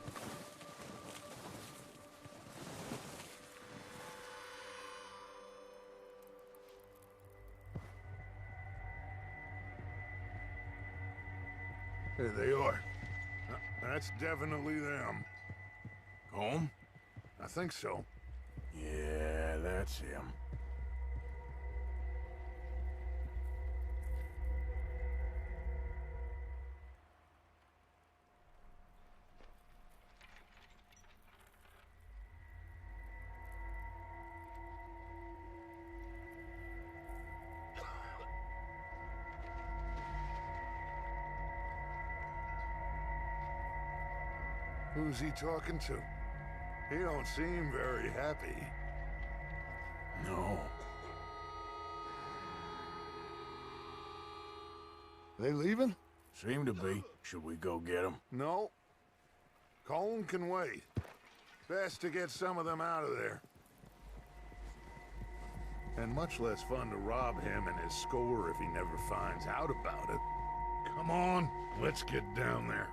There they are. That's definitely them. Home? I think so. Yeah, that's him. Who's he talking to? He don't seem very happy. No. They leaving? Seem to be. Should we go get them? No. Colm can wait. Best to get some of them out of there. And much less fun to rob him and his score if he never finds out about it. Come on, let's get down there.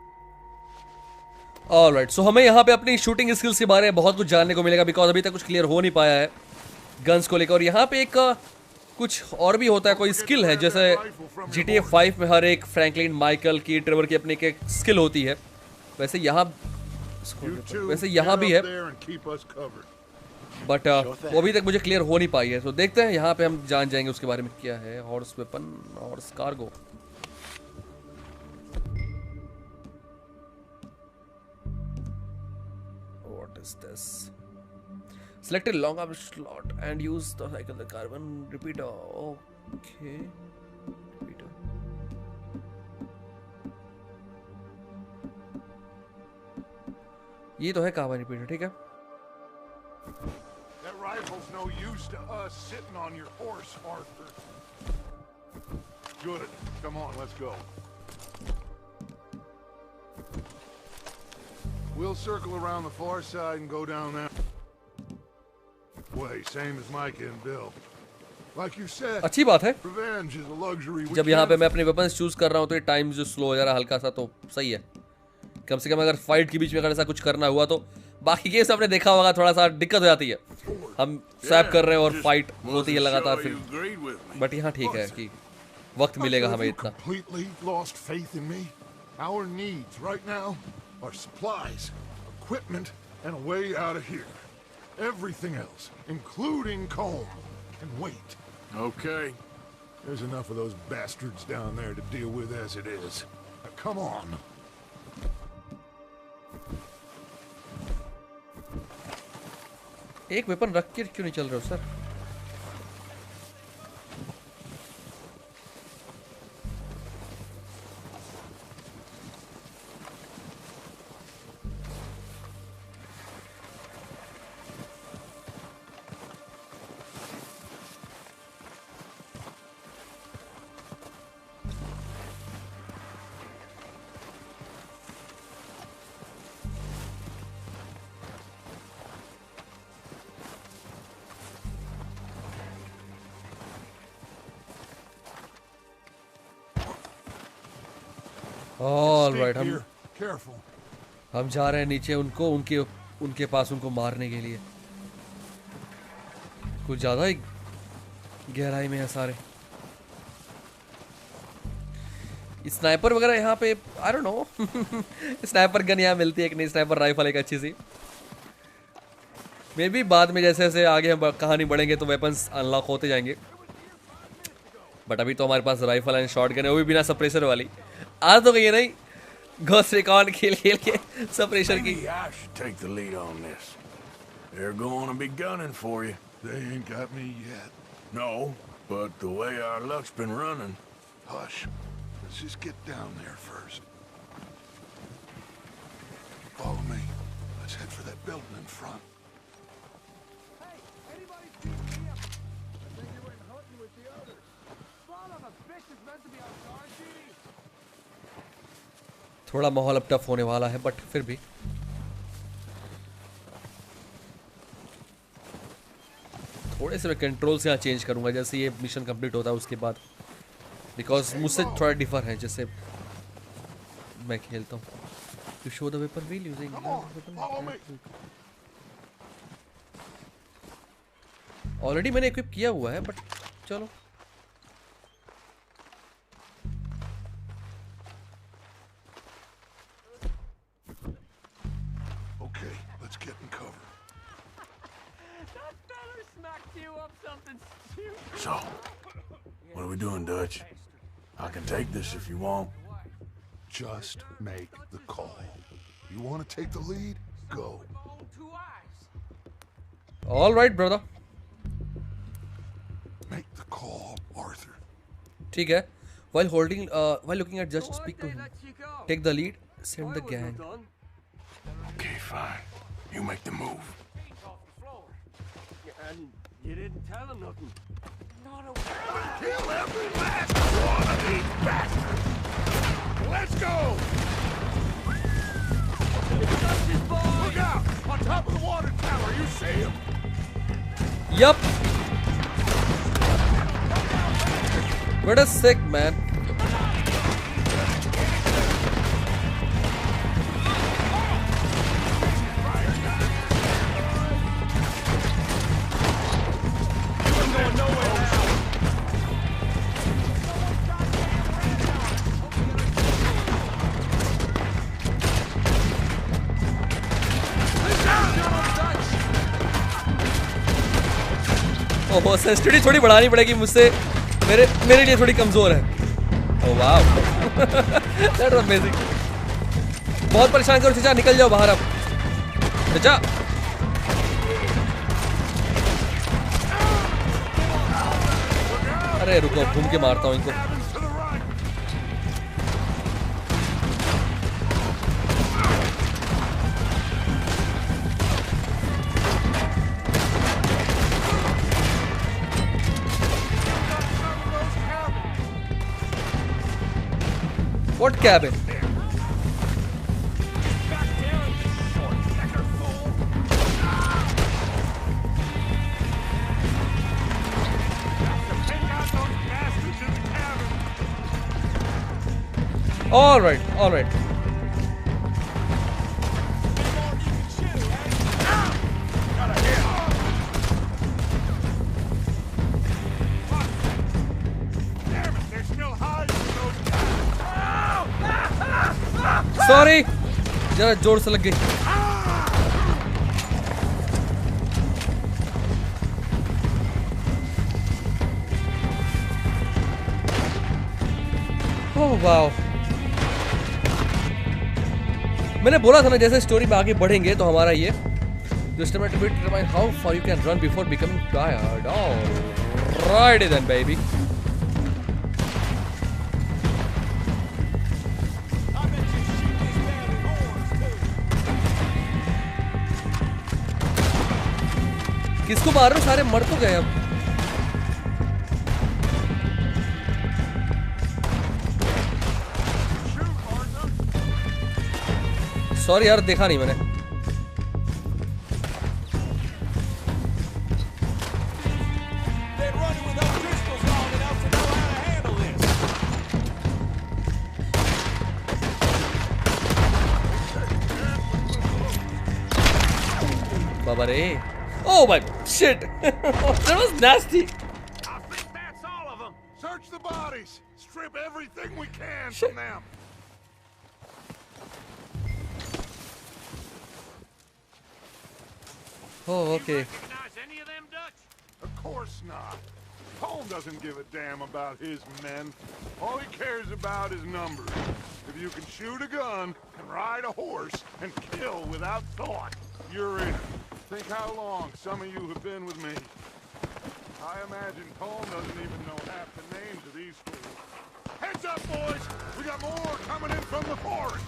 Alright, so हमें यहाँ पे अपनी shooting skills के बारे में बहुत कुछ जानने को मिलेगा, बिकॉज अभी तक कुछ क्लियर हो नहीं पाया है गन्स को लेकर। और यहाँ पे एक कुछ और भी होता है, कोई स्किल है, जैसे GTA 5 में हर एक फ्रैंकलिन, माइकल की, ट्रेवर की अपनी एक स्किल होती है, वैसे यहाँ भी है, बट वो अभी तक मुझे क्लियर हो नहीं पाई है। तो देखते हैं, यहाँ पे हम जान जाएंगे उसके बारे में क्या है। Horse weapon, horse cargo. This select a long arm slot and use the cycle the carbon repeater. Okay, repeater. ये तो है कार्बन रिपीटर, ठीक है। That rifle's no use to us sitting on your horse, Arthur. Good. Come on, let's go. We'll circle around the far side and go down that way, same as Micah and Bill. Like you said, अच्छी बात है। revenge is a luxury we जब यहाँ पे मैं अपने weapons choose कर रहा हूँ तो ये टाइम जो स्लो हो जा रहा है हल्का सा, तो सही है। कम से कम अगर फाइट के बीच में अगर ऐसा कुछ करना हुआ तो बाकी गेम्स आपने देखा होगा थोड़ा सा दिक्कत हो जाती है, हम स्वैप कर रहे हैं और फाइट होती है लगातार फिर, बट यहाँ ठीक है कि वक्त मिलेगा हमें इतना। Completely lost faith in me. Our needs right now are supplies, equipment, and a way out of here. Everything else, including Colm, can wait. Okay. There's enough of those bastards down there to deal with as it is. Now, come on. एक weapon रख के क्यों नहीं चल रहे हो sir? Alright, हम जा रहे हैं नीचे उनको उनके पास उनको मारने के लिए। कुछ ज्यादा ही गहराई में है सारे। स्नाइपर वगैरह यहाँ पे I don't know sniper gun यहाँ मिलती है कि नहीं, स्नाइपर राइफल एक अच्छी सी। मे बी बाद में जैसे जैसे आगे हम कहानी बढ़ेंगे तो वेपन्स अनलॉक होते जाएंगे, बट अभी तो हमारे पास राइफल एंड शॉटगन है, वो भी बिना सप्रेशर वाली। आज तो कहीं नहीं, घोस्ट रिकॉर्ड खेल खेल के सप्रेशर की। I should take the lead on this. They're going to be gunning for you. They ain't got me yet. No, but the way our luck's been running. Hush. Let's just get down there first. Follow me. Let's head for that building in front. Hey, anybody see me? I think you went hunting with the others. Son of a bitch is meant to be our sergeant. थोड़ा माहौल अब tough होने वाला है, but फिर भी थोड़े से मैं कंट्रोल से यहाँ चेंज करूँगा जैसे ये मिशन कंप्लीट होता है उसके बाद, बिकॉज मुझसे थोड़ा डिफर है जैसे मैं खेलता हूँ. To show the weapon wheel using already मैंने इक्विप किया हुआ है, बट चलो. Okay, let's get in cover. So, what are we doing, Dutch? I can take this if you want. Just make the call. You want to take the lead? Go. All right, brother. Make the call, Arthur. ठीक है. While looking at just speak to him. Take the lead. Send the gang. Okay, fine. You make the move. And you didn't tell him nothing. Kill every last one of these bastards! Let's go! Look out! On top of the water tower, you see him? Yup. What a sick man. Oh sensitivity थोड़ी बढ़ानी पड़ेगी मुझसे, मेरे लिए थोड़ी कमजोर है. ओह वाव, that was amazing. बहुत परेशान करो चाचा, निकल जाओ बाहर अब चाचा. अरे रुको, घूम के मारता हूँ इनको. What cabin? All right, all right. Sorry, जरा जोर से लग गई. ओह वाओ, मैंने बोला था ना जैसे स्टोरी में आगे बढ़ेंगे तो हमारा ये how far you can run before becoming tired. Alright then baby. किसको मार रहे हो? सारे मर तो गए अब. सॉरी यार, देखा नहीं मैंने. बाबा रे. Oh my shit! That was nasty. I think that's all of them. Search the bodies. Strip everything we can from them. Oh, okay. You recognize any of them, Dutch? Of course not. Colm doesn't give a damn about his men. All he cares about is numbers. If you can shoot a gun and ride a horse and kill without thought, you're in. Think how long some of you have been with me. I imagine Colm doesn't even know half the names of these fools. Heads up, boys! We got more coming in from the forest!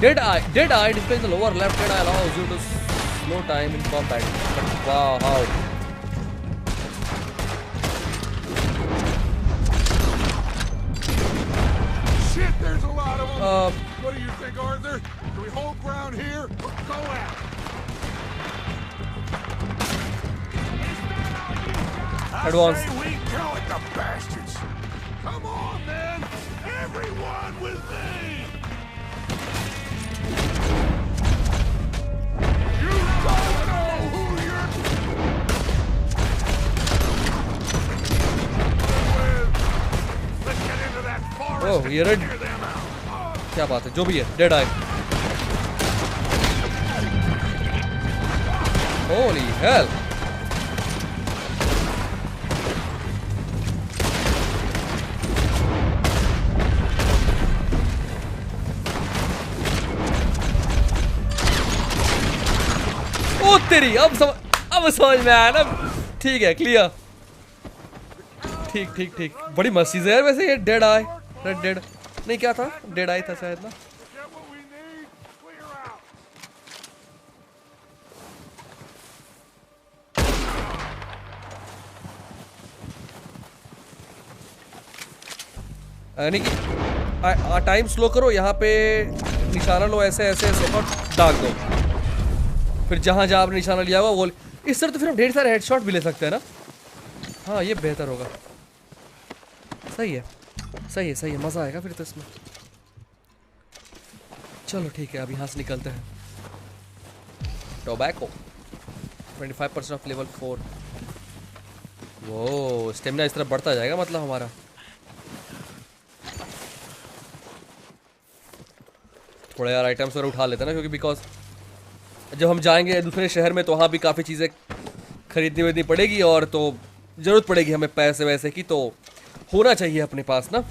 Dead eye displays the lower left. Dead eye allows you to slow time in combat. Wow. Shit, there's a lot of them. What do you think, Arthur? Do we hold ground here or go at it? Advance. I say we go at the bastards. Come on, then. Everyone with me. You don't know who you're with. Let's get into that forest and ये red clear them out. क्या बात है, जो भी है, dead आई. Holy hell. ओ तेरी, अब समझ में आया ना. ठीक है, क्लियर. ठीक. बड़ी मस्त चीज है यार वैसे ये डेड आई. रेड डेड नहीं, क्या था, डेड आई था शायद ना. यानी कि टाइम स्लो करो, यहाँ पे निशाना लो ऐसे और दाग दो. फिर जहाँ आपने निशाना लिया हुआ वो इस तरह, तो फिर हम ढेर सारे हेडशॉट भी ले सकते हैं ना. हाँ, ये बेहतर होगा. सही है, मज़ा आएगा फिर तो इसमें. चलो ठीक है, अब यहाँ से निकलते हैं. Tobacco 25% of level 4. वो स्टेमिना इस तरह बढ़ता जाएगा मतलब हमारा. थोड़ा यार आइटम्स वगैरह उठा लेते हैं ना, क्योंकि बिकॉज जब हम जाएंगे दूसरे शहर में तो वहाँ भी काफ़ी चीज़ें खरीदनी पड़ेगी, और तो ज़रूरत पड़ेगी हमें पैसे वैसे की, तो होना चाहिए अपने पास ना.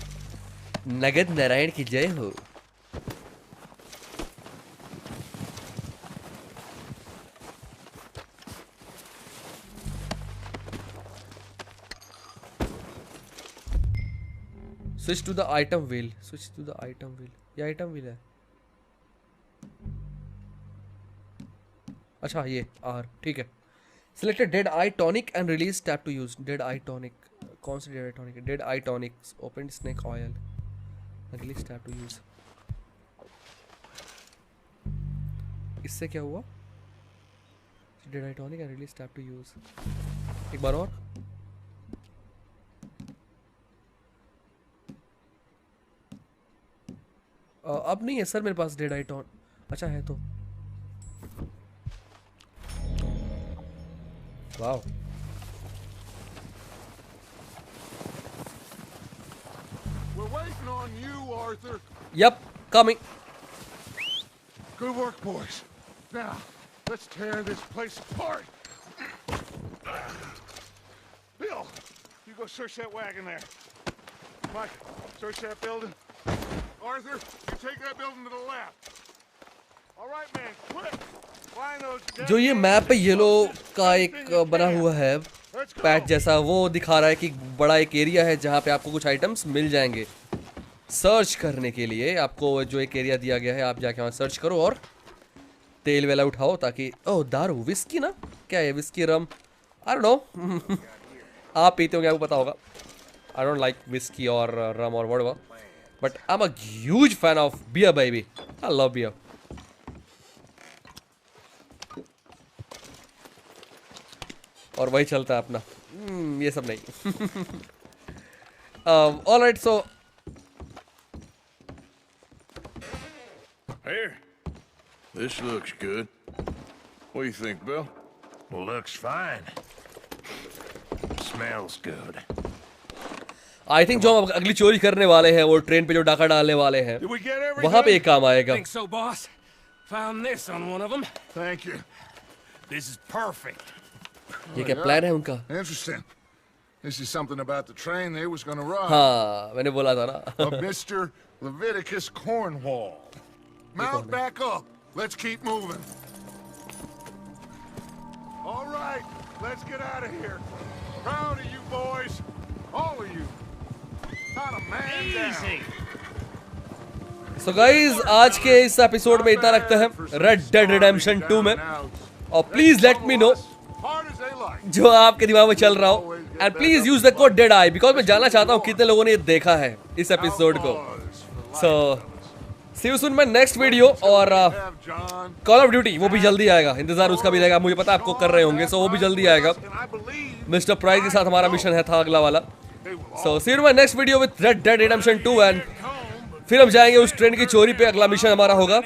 नगद नारायण की जय हो. Switch to the item wheel. ये आइटम व्हील है. अच्छा, ये आर, ठीक है. Selected dead eye tonic and release tap to use. Dead eye tonic, कौन सी डेड आई टॉनिक है? Dead eye tonic, open snake oil, release tap to use. इससे क्या हुआ? Dead eye tonic and release tap to use. एक बार और. अब नहीं है सर मेरे पास डेड आई टॉन. अच्छा है तो. Wow. We're waiting on you, Arthur. Yep, coming. Good work, boys. Now, let's tear this place apart. Bill, you go search that wagon there. Mike, search that building. Arthur, you take that building to the left. All right, man, quick. जो ये map पे yellow का एक बना हुआ है patch जैसा, वो दिखा रहा है कि बड़ा एक एरिया है जहाँ पे आपको कुछ आइटम्स मिल जाएंगे. सर्च करने के लिए आपको जो एक एरिया दिया गया है, आप जाके वहाँ सर्च करो और तेल वेला उठाओ, ताकि ओह दारू, विस्की ना, क्या है whisky, rum, I don't know. आप पीते होंगे, आपको पता होगा. आई डोंट लाइक विस्की और रम और whatever, but I am a huge fan of beer baby. I love beer. और वही चलता है अपना. ये सब नहीं. Alright, so here. This looks good. What do you think, Bill? Looks fine. Smells good. I think जो हम अगली चोरी करने वाले हैं, वो ट्रेन पे जो डाका डालने वाले हैं, वहां पे एक काम आएगा. Think so, boss. Found this on one of them. Thank you. This is perfect. ये क्या प्लान है उनका? Interesting. This is something about the train they was going to rob. हाँ, मैंने बोला था ना. Of Mr. Leviticus Cornwall. Mount back up. Let's keep moving. All right, let's get out of here. Proud of you boys. All of you. Not a man Easy. down. So guys आज के इस episode में इतना रखते हैं red dead redemption 2 में। और please let me know जो आपके दिमाग में चल रहा हो, and please use the code dead I, because मैं जानना चाहता हूँ कितने लोगों ने ये देखा है इस एपिसोड को। So see you soon my next video. और कॉल ऑफ ड्यूटी वो भी जल्दी आएगा, इंतजार उसका भी रहेगा, मुझे पता है आपको कर रहे होंगे, सो वो भी जल्दी आएगा। मिस्टर प्राइस के साथ हमारा मिशन है था अगला वाला। So see you my next video with red dead redemption 2 and फिर हम जाएंगे उस ट्रेन की चोरी पे, अगला मिशन हमारा होगा।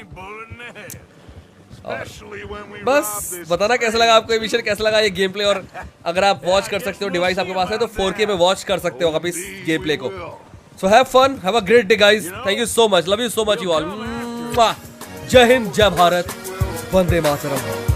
बस बताना कैसा लगा आपको ये मिशन, कैसा लगा ये गेम प्ले, और अगर आप वॉच कर सकते हो, डिवाइस आपके पास है तो 4K में वॉच कर सकते हो आप इस गेम प्ले को। So have fun, have a great day guys, thank you so much, love you so much you all. जय हिंद, जय भारत, वंदे मातरम।